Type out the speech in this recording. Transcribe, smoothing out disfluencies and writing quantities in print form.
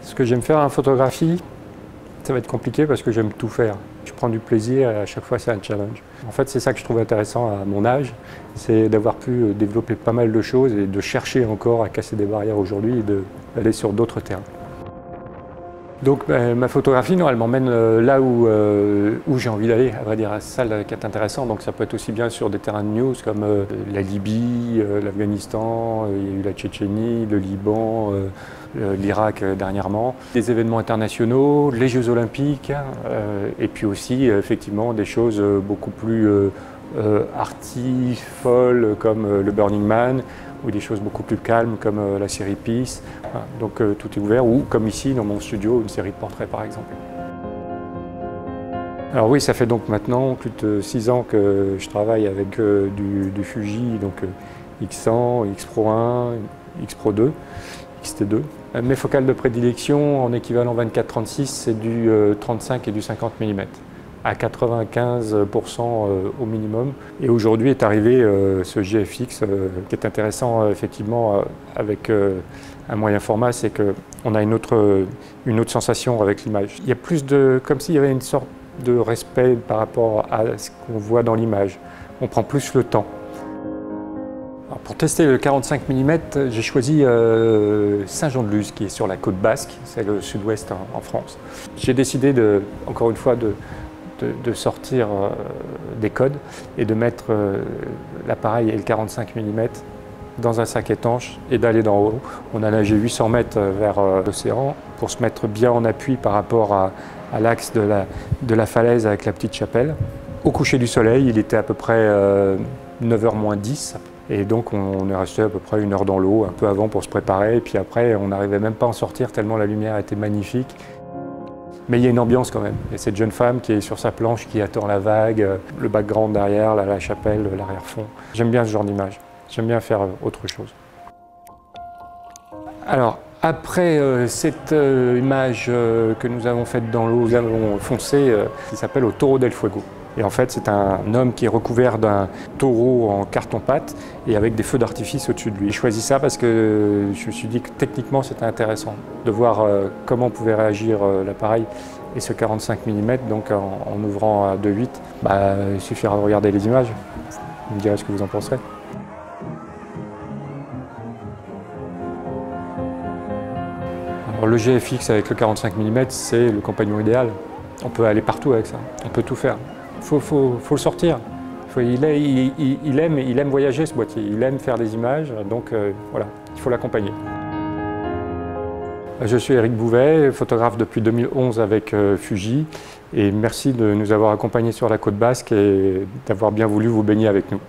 Ce que j'aime faire en photographie, ça va être compliqué parce que j'aime tout faire. Je prends du plaisir et à chaque fois c'est un challenge. En fait, c'est ça que je trouve intéressant à mon âge, c'est d'avoir pu développer pas mal de choses et de chercher encore à casser des barrières aujourd'hui et d'aller sur d'autres terrains. Donc ma photographie, non, elle m'emmène là où j'ai envie d'aller, à vrai dire, c'est ça qui est intéressant. Donc ça peut être aussi bien sur des terrains de news comme la Libye, l'Afghanistan, il y a eu la Tchétchénie, le Liban, l'Irak dernièrement, des événements internationaux, les Jeux Olympiques, et puis aussi effectivement des choses beaucoup plus arty, folles comme le Burning Man, ou des choses beaucoup plus calmes comme la série Peace. Voilà. Donc tout est ouvert, ou comme ici dans mon studio, une série de portraits par exemple. Alors oui, ça fait donc maintenant plus de 6 ans que je travaille avec du Fuji, donc X100, X Pro 1, X Pro 2, XT2. Mes focales de prédilection en équivalent 24-36, c'est du 35 et du 50 mm. À 95% au minimum. Et aujourd'hui est arrivé ce GFX qui est intéressant effectivement avec un moyen format, c'est qu'on a une autre sensation avec l'image. Il y a plus de, comme s'il y avait une sorte de respect par rapport à ce qu'on voit dans l'image. On prend plus le temps. Alors pour tester le 45 mm, j'ai choisi Saint-Jean-de-Luz qui est sur la côte basque, c'est le sud-ouest en France. J'ai décidé encore une fois de sortir des codes et de mettre l'appareil et le 45 mm dans un sac étanche et d'aller d'en haut. On a nagé 800 mètres vers l'océan pour se mettre bien en appui par rapport à l'axe de la falaise avec la petite chapelle. Au coucher du soleil, il était à peu près 9h moins 10 et donc on est resté à peu près 1 heure dans l'eau, un peu avant pour se préparer et puis après on n'arrivait même pas à en sortir tellement la lumière était magnifique. Mais il y a une ambiance quand même. Et cette jeune femme qui est sur sa planche, qui attend la vague, le background derrière, la chapelle, l'arrière-fond. J'aime bien ce genre d'image. J'aime bien faire autre chose. Alors, après cette image que nous avons faite dans l'eau, nous avons foncé, qui s'appelle Au Taureau del Fuego. Et en fait, c'est un homme qui est recouvert d'un taureau en carton-pâte et avec des feux d'artifice au-dessus de lui. J'ai choisi ça parce que je me suis dit que techniquement, c'était intéressant de voir comment pouvait réagir l'appareil et ce 45 mm. Donc en ouvrant à 2.8, il suffira de regarder les images. Vous me direz ce que vous en penserez. Alors, le GFX avec le 45 mm, c'est le compagnon idéal. On peut aller partout avec ça, on peut tout faire. Il faut le sortir. Il aime voyager ce boîtier, il aime faire des images, donc voilà, il faut l'accompagner. Je suis Éric Bouvet, photographe depuis 2011 avec Fuji et merci de nous avoir accompagnés sur la côte basque et d'avoir bien voulu vous baigner avec nous.